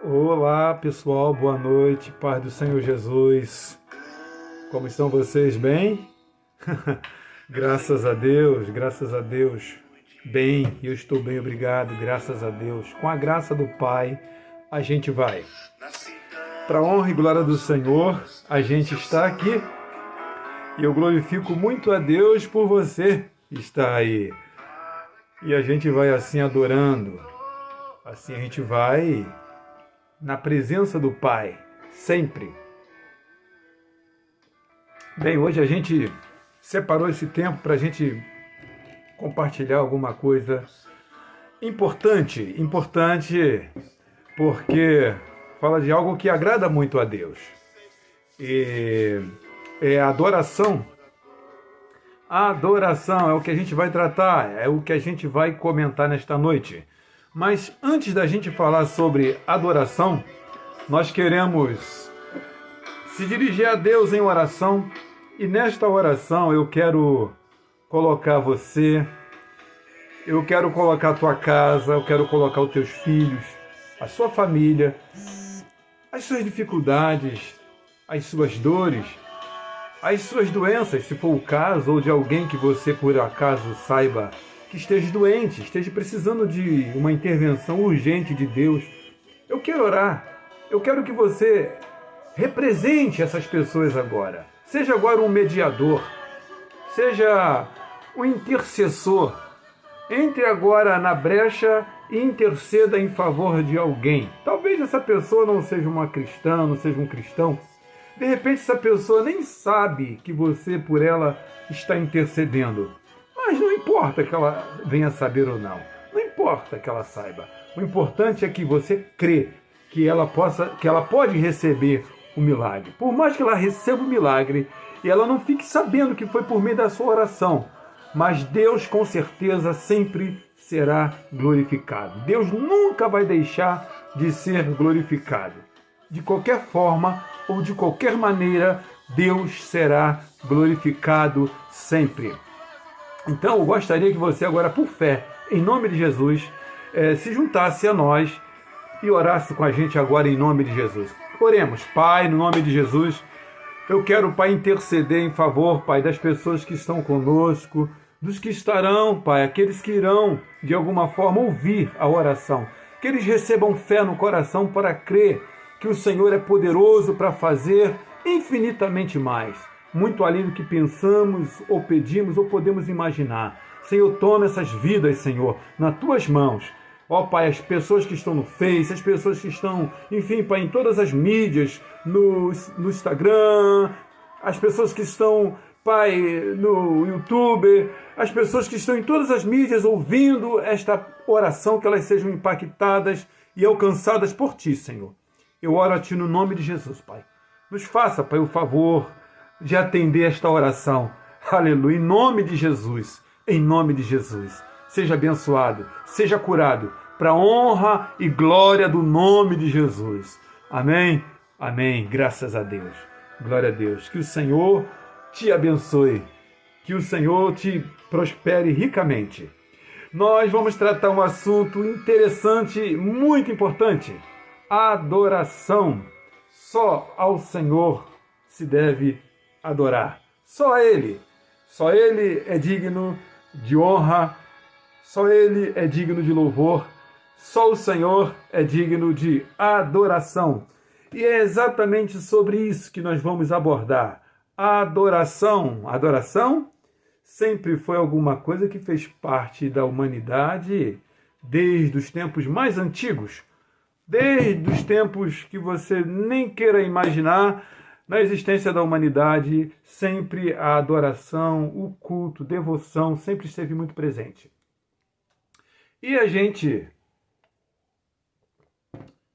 Olá pessoal, boa noite, paz do Senhor Jesus. Como estão vocês? Bem? Graças a Deus. Bem, eu estou bem, obrigado, graças a Deus. Com a graça do Pai, a gente vai. Para a honra e glória do Senhor, a gente está aqui e eu glorifico muito a Deus por você estar aí. E a gente vai assim adorando, assim a gente vai na presença do Pai, sempre. Bem, hoje a gente separou esse tempo para a gente compartilhar alguma coisa importante porque fala de algo que agrada muito a Deus. E é a adoração. A adoração é o que a gente vai tratar, é o que a gente vai comentar nesta noite. Mas antes da gente falar sobre adoração, nós queremos se dirigir a Deus em oração. E nesta oração eu quero colocar você, eu quero colocar a tua casa, eu quero colocar os teus filhos, a sua família, as suas dificuldades, as suas dores, as suas doenças, se for o caso, ou de alguém que você por acaso saiba que esteja doente, esteja precisando de uma intervenção urgente de Deus. Eu quero orar, eu quero que você represente essas pessoas agora. Seja agora um mediador, seja um intercessor. Entre agora na brecha e interceda em favor de alguém. Talvez essa pessoa não seja uma cristã, não seja um cristão. De repente essa pessoa nem sabe que você por ela está intercedendo. Mas não importa que ela venha saber ou não. Não importa que ela saiba. O importante é que você crê que ela pode receber o milagre. Por mais que ela receba o milagre e ela não fique sabendo que foi por meio da sua oração, mas Deus com certeza sempre será glorificado. Deus nunca vai deixar de ser glorificado. De qualquer forma ou de qualquer maneira, Deus será glorificado sempre. Então eu gostaria que você agora, por fé, em nome de Jesus, se juntasse a nós e orasse com a gente agora em nome de Jesus. Oremos. Pai, no nome de Jesus, eu quero, Pai, interceder em favor, Pai, das pessoas que estão conosco, dos que estarão, Pai, aqueles que irão, de alguma forma, ouvir a oração. Que eles recebam fé no coração para crer que o Senhor é poderoso para fazer infinitamente mais, muito além do que pensamos, ou pedimos, ou podemos imaginar. Senhor, toma essas vidas, Senhor, nas Tuas mãos. Ó Pai, as pessoas que estão no Face, as pessoas que estão, enfim, Pai, em todas as mídias, no Instagram, as pessoas que estão, Pai, no YouTube, as pessoas que estão em todas as mídias ouvindo esta oração, que elas sejam impactadas e alcançadas por Ti, Senhor. Eu oro a Ti no nome de Jesus, Pai. Nos faça, Pai, o favor de atender esta oração. Aleluia, em nome de Jesus, em nome de Jesus. Seja abençoado, seja curado, para a honra e glória do nome de Jesus. Amém? Amém. Graças a Deus. Glória a Deus. Que o Senhor te abençoe. Que o Senhor te prospere ricamente. Nós vamos tratar um assunto interessante, muito importante. Adoração. Só ao Senhor se deve adorar. Só a Ele. Só Ele é digno de honra. Só Ele é digno de louvor, só o Senhor é digno de adoração. E é exatamente sobre isso que nós vamos abordar. A adoração. A adoração sempre foi alguma coisa que fez parte da humanidade desde os tempos mais antigos. Desde os tempos que você nem queira imaginar, na existência da humanidade, sempre a adoração, o culto, devoção, sempre esteve muito presente. E a gente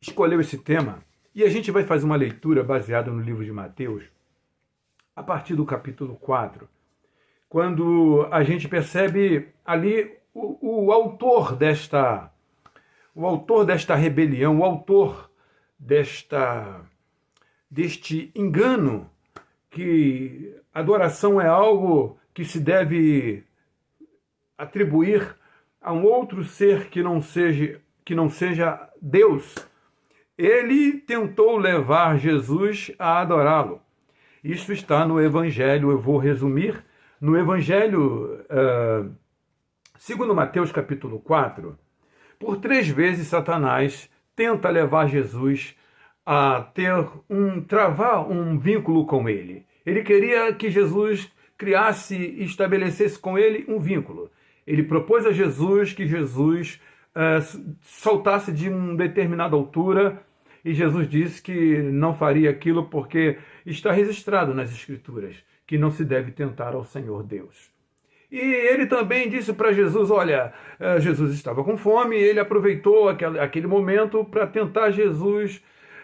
escolheu esse tema e a gente vai fazer uma leitura baseada no livro de Mateus, a partir do capítulo 4, quando a gente percebe ali o autor desta rebelião, o autor deste engano, que adoração é algo que se deve atribuir a um outro ser que não seja Deus. ele tentou levar Jesus a adorá-lo. Isso está no Evangelho, eu vou resumir, no Evangelho, segundo Mateus capítulo 4, por 3 vezes Satanás tenta levar Jesus a travar um vínculo com ele. Ele queria que Jesus criasse e estabelecesse com ele um vínculo. Ele propôs a Jesus que Jesus saltasse de uma determinada altura, e Jesus disse que não faria aquilo porque está registrado nas Escrituras que não se deve tentar ao Senhor Deus. E ele também disse para Jesus, olha, Jesus estava com fome, e ele aproveitou aquele momento para tentar Jesus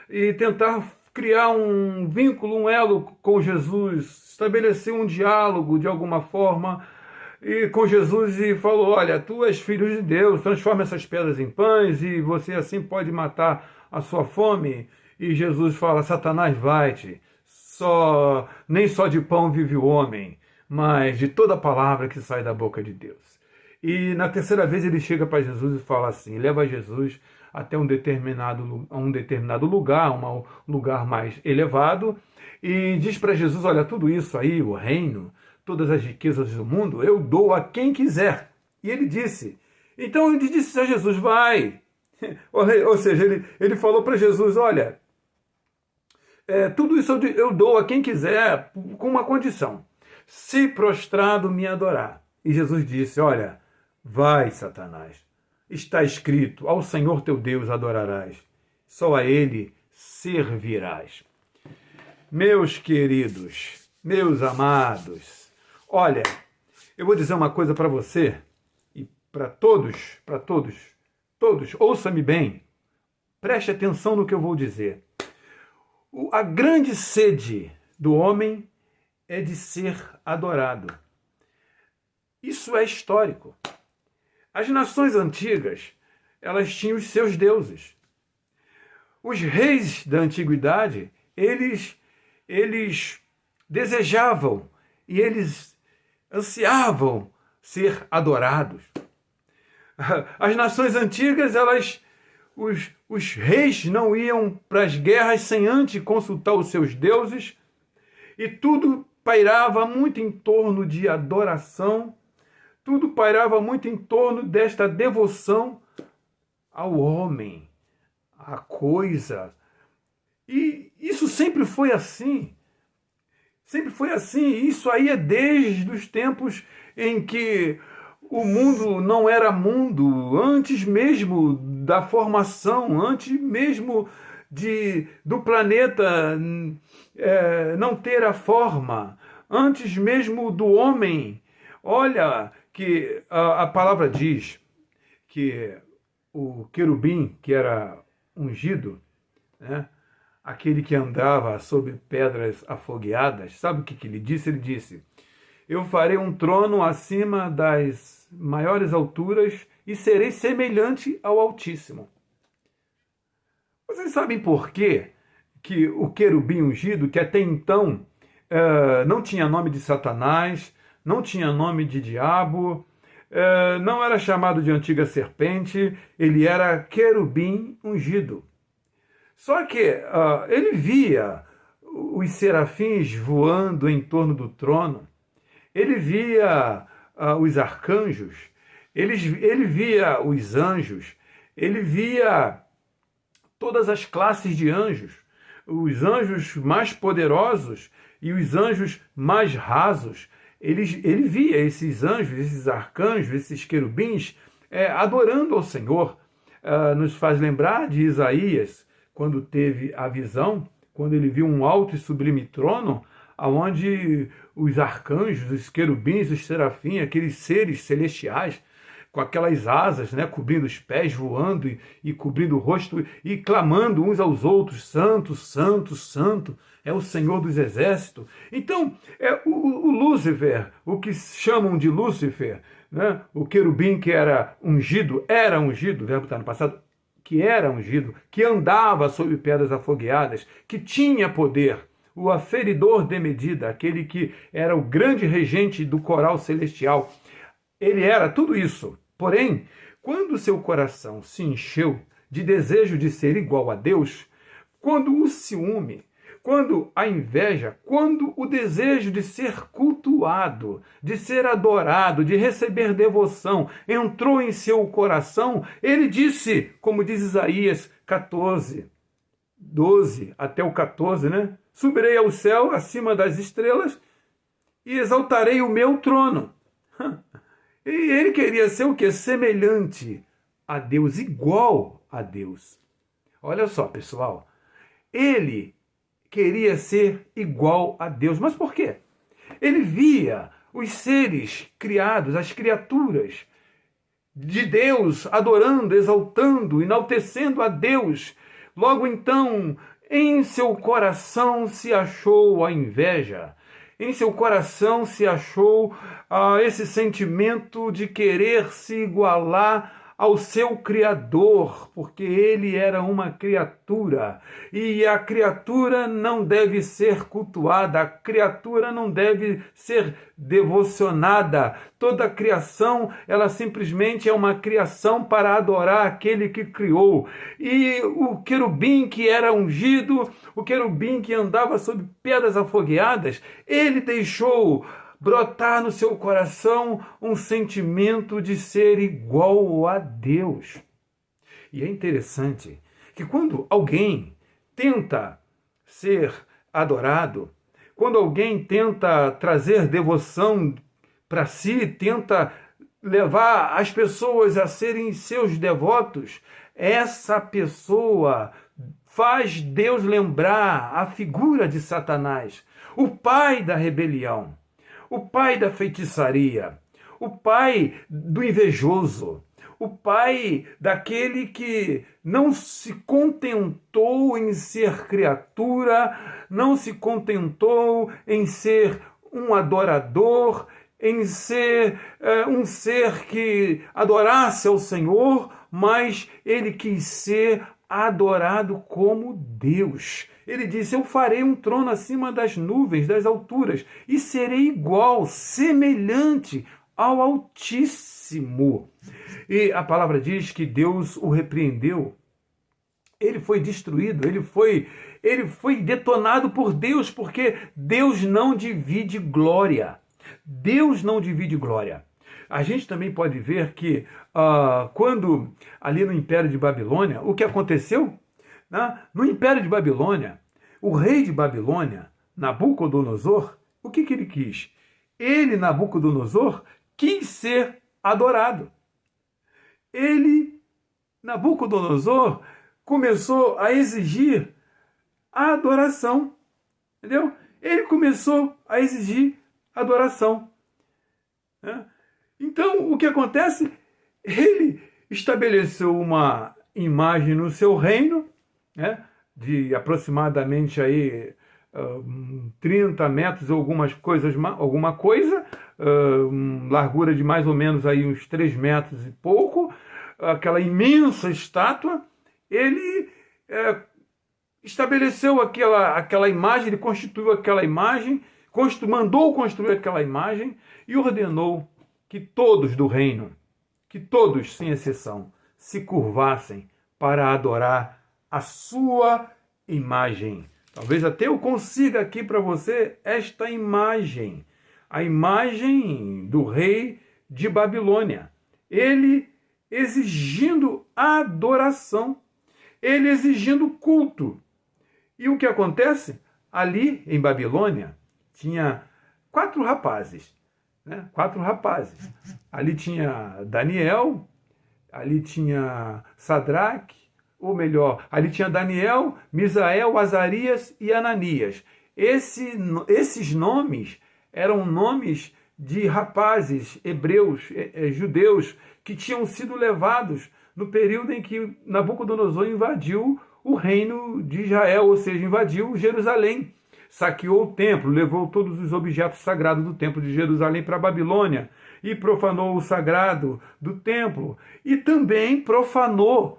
e tentar criar um vínculo, um elo com Jesus, estabelecer um diálogo de alguma forma e com Jesus, e falou, olha, tu és filho de Deus, transforma essas pedras em pães e você assim pode matar a sua fome. E Jesus fala, Satanás, vai-te, nem só de pão vive o homem, mas de toda palavra que sai da boca de Deus. E na terceira vez ele chega para Jesus e fala assim, leva Jesus até um determinado lugar, um lugar mais elevado, e diz para Jesus, olha, tudo isso aí, o reino, todas as riquezas do mundo, eu dou a quem quiser. E ele disse, então ele disse a Jesus, vai. Ou seja, ele falou para Jesus, olha, tudo isso eu dou a quem quiser, com uma condição, se prostrado me adorar. E Jesus disse, olha, vai, Satanás, está escrito, ao Senhor teu Deus adorarás, só a Ele servirás. Meus queridos, meus amados, olha, eu vou dizer uma coisa para você, e para todos, ouça-me bem, preste atenção no que eu vou dizer. A grande sede do homem é de ser adorado. Isso é histórico. As nações antigas, elas tinham os seus deuses. Os reis da antiguidade, eles desejavam e eles ansiavam ser adorados. As nações antigas, os reis não iam para as guerras sem antes consultar os seus deuses, e tudo pairava muito em torno de adoração, tudo pairava muito em torno desta devoção ao homem, à coisa. E isso sempre foi assim. Sempre foi assim. Isso aí é desde os tempos em que o mundo não era mundo, antes mesmo da formação, antes mesmo do planeta não ter a forma, antes mesmo do homem. Olha que a palavra diz que o querubim, que era ungido, né, aquele que andava sobre pedras afogueadas, sabe o que ele disse? Ele disse, eu farei um trono acima das maiores alturas e serei semelhante ao Altíssimo. Vocês sabem por quê que o querubim ungido, que até então não tinha nome de Satanás, não tinha nome de diabo, não era chamado de antiga serpente, ele era querubim ungido. Só que ele via os serafins voando em torno do trono, ele via os arcanjos, ele via os anjos, ele via todas as classes de anjos, os anjos mais poderosos e os anjos mais rasos. Ele via esses anjos, esses arcanjos, esses querubins adorando ao Senhor. Nos faz lembrar de Isaías, quando teve a visão, quando ele viu um alto e sublime trono, onde os arcanjos, os querubins, os serafins, aqueles seres celestiais, com aquelas asas, né, cobrindo os pés, voando e cobrindo o rosto e clamando uns aos outros, santo, santo, santo, é o Senhor dos exércitos. Então, o Lúcifer, o que chamam de Lúcifer, né, o querubim que era ungido, o verbo está no passado, que era ungido, que andava sobre pedras afogueadas, que tinha poder, o aferidor de medida, aquele que era o grande regente do coral celestial. Ele era tudo isso. Porém, quando seu coração se encheu de desejo de ser igual a Deus, quando o ciúme, quando a inveja, quando o desejo de ser cultuado, de ser adorado, de receber devoção, entrou em seu coração, ele disse, como diz Isaías 14, 12 até o 14, né? Subirei ao céu acima das estrelas e exaltarei o meu trono. E ele queria ser o quê? Semelhante a Deus, igual a Deus. Olha só, pessoal, ele queria ser igual a Deus. Mas por quê? Ele via os seres criados, as criaturas de Deus, adorando, exaltando, enaltecendo a Deus. Logo então, em seu coração se achou a inveja. Em seu coração se achou esse sentimento de querer se igualar ao seu Criador, porque ele era uma criatura, e a criatura não deve ser cultuada, a criatura não deve ser devocionada. Toda a criação, ela simplesmente é uma criação para adorar aquele que criou. E o querubim que era ungido, o querubim que andava sobre pedras afogueadas, ele deixou brotar no seu coração um sentimento de ser igual a Deus. E é interessante que quando alguém tenta ser adorado, quando alguém tenta trazer devoção para si, tenta levar as pessoas a serem seus devotos, essa pessoa faz Deus lembrar a figura de Satanás, o pai da rebelião, o pai da feitiçaria, o pai do invejoso, o pai daquele que não se contentou em ser criatura, não se contentou em ser um adorador, em ser um ser que adorasse ao Senhor, mas ele quis ser adorado como Deus. Ele disse, eu farei um trono acima das nuvens, das alturas, e serei igual, semelhante ao Altíssimo. E a palavra diz que Deus o repreendeu. Ele foi destruído, ele foi detonado por Deus, porque Deus não divide glória. Deus não divide glória. A gente também pode ver que quando ali no Império de Babilônia, o que aconteceu? No Império de Babilônia, o rei de Babilônia, Nabucodonosor, o que ele quis? Ele, Nabucodonosor, quis ser adorado. Ele, Nabucodonosor, começou a exigir a adoração. Entendeu? Ele começou a exigir adoração. Então, o que acontece? Ele estabeleceu uma imagem no seu reino, né, de aproximadamente aí, 30 metros ou alguma coisa, largura de mais ou menos aí uns 3 metros e pouco, aquela imensa estátua. Ele estabeleceu aquela imagem, ele constituiu aquela imagem, mandou construir aquela imagem e ordenou que todos do reino, que todos, sem exceção, se curvassem para adorar a sua imagem. Talvez até eu consiga aqui para você esta imagem, a imagem do rei de Babilônia. Ele exigindo adoração, ele exigindo culto. E o que acontece? Ali em Babilônia tinha 4 rapazes, né? 4 rapazes. Ali tinha Daniel, ali tinha Sadraque, ou melhor, ali tinha Daniel, Misael, Azarias e Ananias. Esses nomes eram nomes de rapazes hebreus, judeus, que tinham sido levados no período em que Nabucodonosor invadiu o reino de Israel, ou seja, invadiu Jerusalém, saqueou o templo, levou todos os objetos sagrados do templo de Jerusalém para a Babilônia e profanou o sagrado do templo e também profanou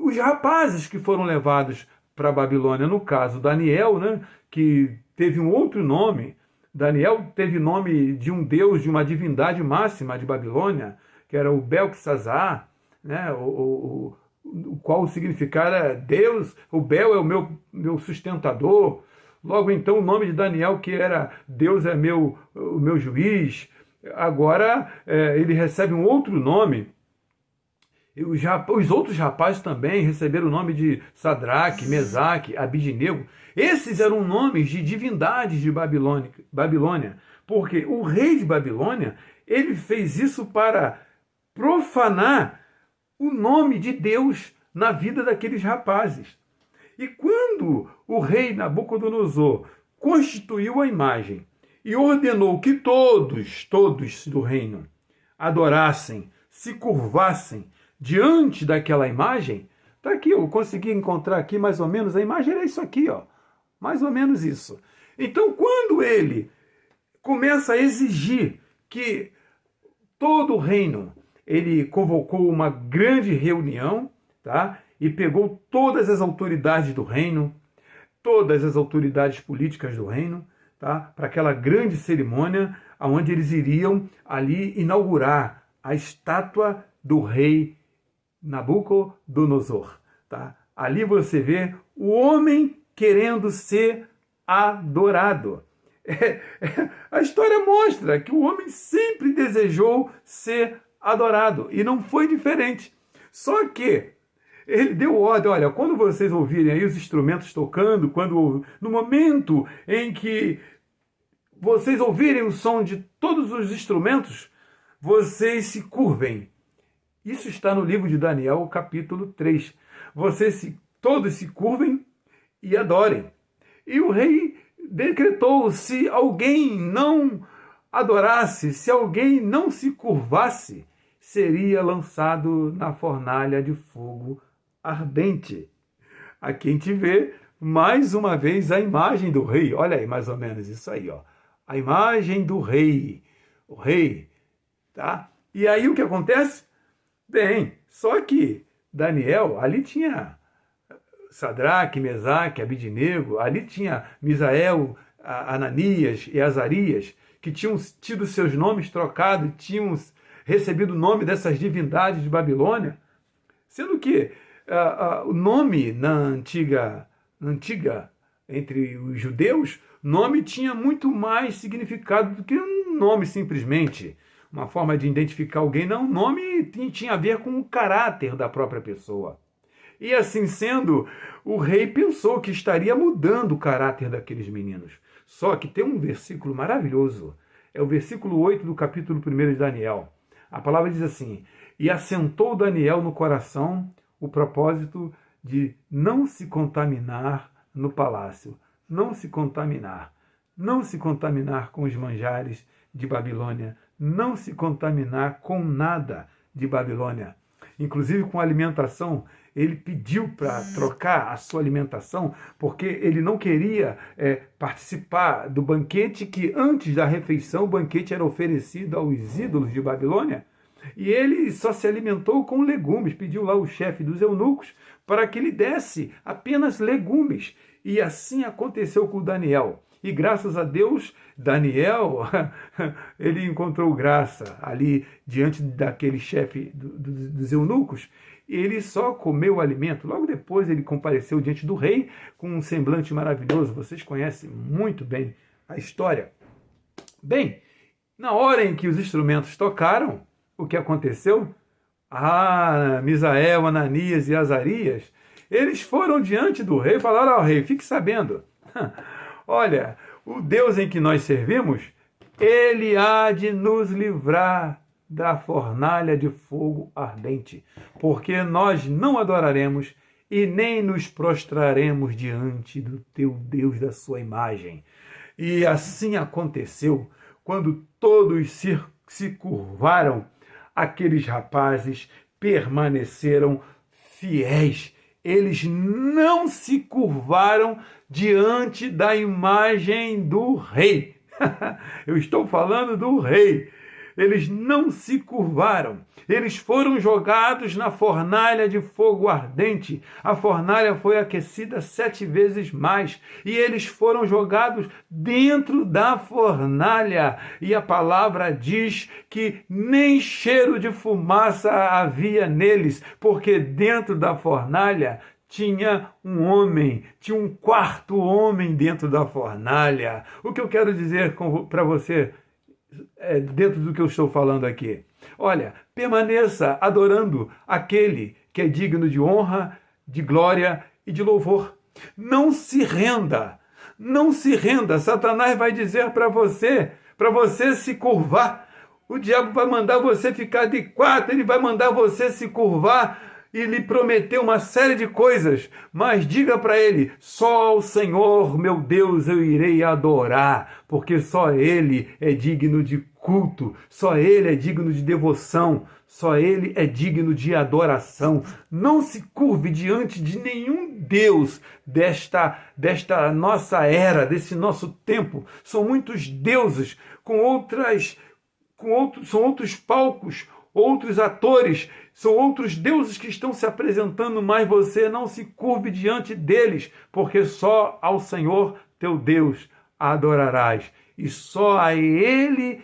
os rapazes que foram levados para a Babilônia. No caso, Daniel, né, que teve um outro nome. Daniel teve nome de um deus, de uma divindade máxima de Babilônia, que era o Beltesazar, né? O qual o significado é Deus, o Bel é o meu sustentador. Logo então o nome de Daniel, que era Deus é o meu juiz, agora ele recebe um outro nome. Os outros rapazes também receberam o nome de Sadraque, Mesaque, Abidnego. Esses eram nomes de divindades de Babilônia, porque o rei de Babilônia, ele fez isso para profanar o nome de Deus na vida daqueles rapazes. E quando o rei Nabucodonosor constituiu a imagem e ordenou que todos do reino adorassem, se curvassem diante daquela imagem, tá aqui, eu consegui encontrar aqui mais ou menos, a imagem era isso aqui, ó, mais ou menos isso. Então, quando ele começa a exigir que todo o reino, ele convocou uma grande reunião, tá? E pegou todas as autoridades do reino, todas as autoridades políticas do reino, tá? Para aquela grande cerimônia, onde eles iriam ali inaugurar a estátua do rei Nabucodonosor, tá? Ali você vê o homem querendo ser adorado. A história mostra que o homem sempre desejou ser adorado e não foi diferente. Só que ele deu ordem, olha, quando vocês ouvirem aí os instrumentos tocando, no momento em que vocês ouvirem o som de todos os instrumentos, vocês se curvem. Isso está no livro de Daniel, capítulo 3. Todos se curvem e adorem. E o rei decretou, se alguém não adorasse, se alguém não se curvasse, seria lançado na fornalha de fogo ardente. Aqui a gente vê mais uma vez a imagem do rei. Olha aí, mais ou menos isso aí, ó. A imagem do rei. O rei, tá? E aí o que acontece? Bem, só que Daniel, ali tinha Sadraque, Mesaque, Abidnego, ali tinha Misael, Ananias e Azarias, que tinham tido seus nomes trocados, tinham recebido o nome dessas divindades de Babilônia, sendo que o nome na antiga, entre os judeus, nome tinha muito mais significado do que um nome simplesmente, uma forma de identificar alguém. Não, o nome tinha a ver com o caráter da própria pessoa. E assim sendo, o rei pensou que estaria mudando o caráter daqueles meninos. Só que tem um versículo maravilhoso, é o versículo 8 do capítulo 1 de Daniel. A palavra diz assim: e assentou Daniel no coração o propósito de não se contaminar no palácio, não se contaminar com os manjares de Babilônia, não se contaminar com nada de Babilônia. Inclusive com a alimentação, ele pediu para trocar a sua alimentação, porque ele não queria participar do banquete que antes da refeição, o banquete era oferecido aos ídolos de Babilônia, e ele só se alimentou com legumes, pediu lá o chefe dos eunucos para que lhe desse apenas legumes, e assim aconteceu com Daniel. E graças a Deus, Daniel, ele encontrou graça ali diante daquele chefe dos eunucos. Ele só comeu o alimento. Logo depois ele compareceu diante do rei com um semblante maravilhoso. Vocês conhecem muito bem a história. Bem, na hora em que os instrumentos tocaram, o que aconteceu? Misael, Ananias e Azarias, eles foram diante do rei e falaram ao rei: fique sabendo, olha, o Deus em que nós servimos, ele há de nos livrar da fornalha de fogo ardente, porque nós não adoraremos e nem nos prostraremos diante do teu Deus, da sua imagem. E assim aconteceu. Quando todos se curvaram, aqueles rapazes permaneceram fiéis. Eles não se curvaram diante da imagem do rei. Eu estou falando do rei. eles não se curvaram. Eles foram jogados na fornalha de fogo ardente. A fornalha foi aquecida 7 vezes mais. E eles foram jogados dentro da fornalha. E a palavra diz que nem cheiro de fumaça havia neles, porque dentro da fornalha tinha um homem, tinha um quarto homem dentro da fornalha. O que eu quero dizer para você, dentro do que eu estou falando aqui? Olha, permaneça adorando aquele que é digno de honra, de glória e de louvor. Não se renda, não se renda. Satanás vai dizer para você se curvar. O diabo vai mandar você ficar de quatro, ele vai mandar você se curvar e lhe prometeu uma série de coisas, mas diga para ele: só ao Senhor, meu Deus, eu irei adorar, porque só Ele é digno de culto, só Ele é digno de devoção, só Ele é digno de adoração. Não se curve diante de nenhum Deus desta nossa era, desse nosso tempo. São muitos deuses são outros palcos, outros atores, são outros deuses que estão se apresentando, mas você não se curve diante deles, porque só ao Senhor teu Deus adorarás, e só a Ele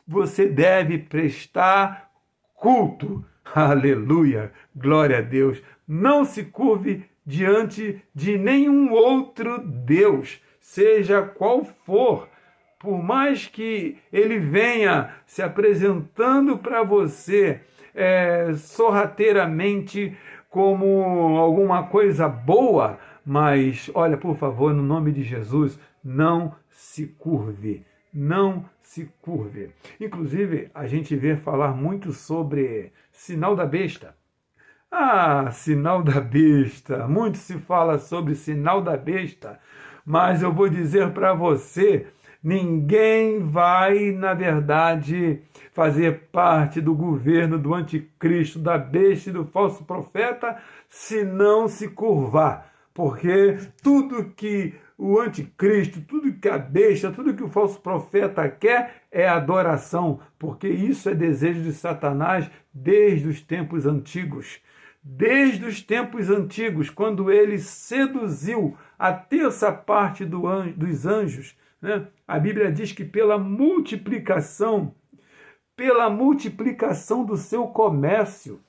você deve prestar culto. Aleluia, glória a Deus. Não se curve diante de nenhum outro Deus, seja qual for. Por mais que ele venha se apresentando para você sorrateiramente como alguma coisa boa, mas olha, por favor, no nome de Jesus, não se curve, não se curve. Inclusive, a gente vê falar muito sobre sinal da besta. Ah, sinal da besta, muito se fala sobre sinal da besta, mas eu vou dizer para você, ninguém vai, na verdade, fazer parte do governo do anticristo, da besta e do falso profeta, se não se curvar. Porque tudo que o anticristo, tudo que a besta, tudo que o falso profeta quer é adoração, porque isso é desejo de Satanás desde os tempos antigos. Desde os tempos antigos, quando ele seduziu a terça parte dos anjos, né? A Bíblia diz que pela multiplicação do seu comércio,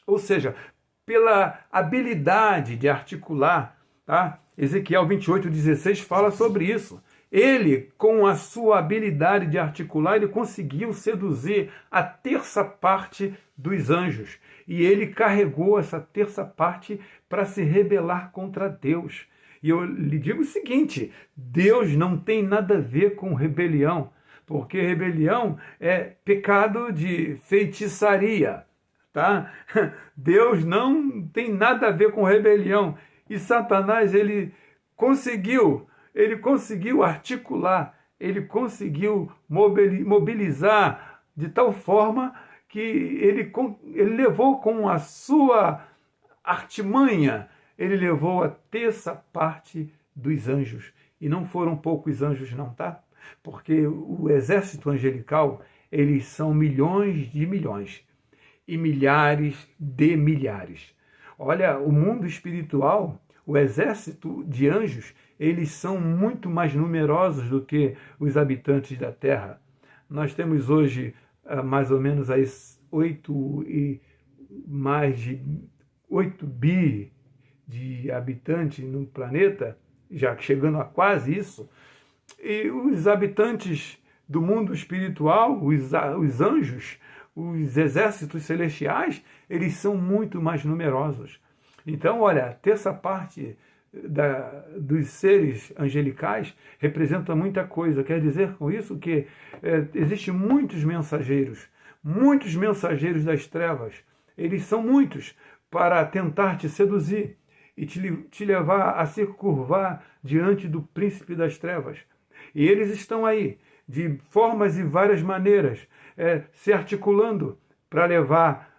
ou seja, pela habilidade de articular, tá? Ezequiel 28:16 fala sobre isso. Ele, com a sua habilidade de articular, ele conseguiu seduzir a terça parte dos anjos. E ele carregou essa terça parte para se rebelar contra Deus. E eu lhe digo o seguinte: Deus não tem nada a ver com rebelião, porque rebelião é pecado de feitiçaria, tá? Deus não tem nada a ver com rebelião. E Satanás, ele conseguiu articular, ele conseguiu mobilizar de tal forma que ele levou com a sua artimanha, ele levou a terça parte dos anjos. E não foram poucos anjos não, tá? Porque o exército angelical, eles são milhões de milhões e milhares de milhares. Olha, o mundo espiritual, o exército de anjos, eles são muito mais numerosos do que os habitantes da Terra. Nós temos hoje mais ou menos mais de 8 bi de habitantes no planeta, já chegando a quase isso. E os habitantes do mundo espiritual, os anjos, os exércitos celestiais, eles são muito mais numerosos. Então, olha, a terça parte dos seres angelicais representa muita coisa. Quer dizer com isso que existem muitos mensageiros das trevas. Eles são muitos para tentar te seduzir e te levar a se curvar diante do príncipe das trevas. E eles estão aí, de formas e várias maneiras, se articulando para levar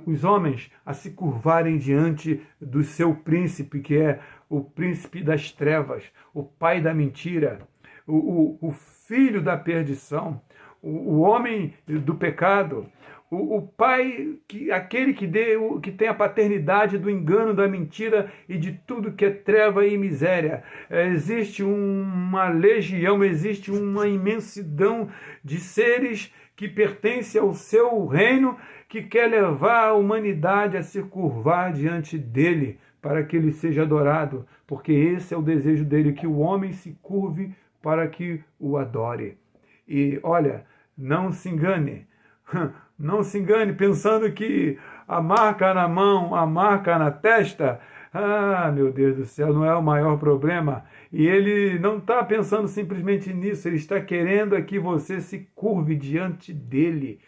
os homens a se curvarem diante do seu príncipe, que é o príncipe das trevas, o pai da mentira, o filho da perdição, o homem do pecado, o pai, aquele que tem a paternidade do engano, da mentira e de tudo que é treva e miséria. Existe uma legião, existe uma imensidão de seres que pertencem ao seu reino, que quer levar a humanidade a se curvar diante dele, para que ele seja adorado, porque esse é o desejo dele, que o homem se curve para que o adore. E olha, não se engane, não se engane pensando que a marca na mão, a marca na testa, meu Deus do céu, não é o maior problema. E ele não está pensando simplesmente nisso, ele está querendo é que você se curve diante dele.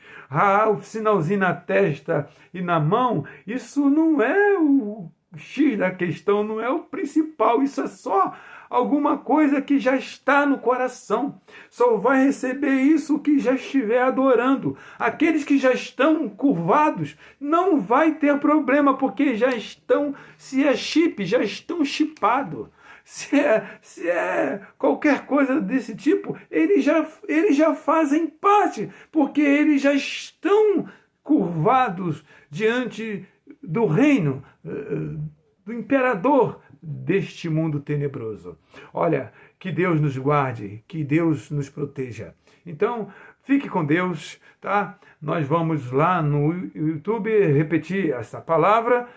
O sinalzinho na testa e na mão, isso não é o X da questão, não é o principal, isso é só alguma coisa que já está no coração. Só vai receber isso que já estiver adorando. Aqueles que já estão curvados não vai ter problema, porque já estão, se é chip, já estão chipados. Se é qualquer coisa desse tipo, eles já fazem parte, porque eles já estão curvados diante do reino, do imperador deste mundo tenebroso. Olha, que Deus nos guarde, que Deus nos proteja. Então, fique com Deus, tá? Nós vamos lá no YouTube repetir essa palavra.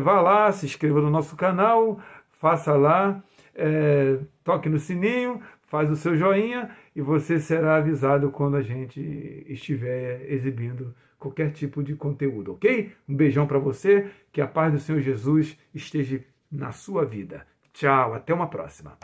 Vá lá, se inscreva no nosso canal, faça lá, toque no sininho, faz o seu joinha e você será avisado quando a gente estiver exibindo qualquer tipo de conteúdo, ok? Um beijão para você, que a paz do Senhor Jesus esteja na sua vida. Tchau, até uma próxima.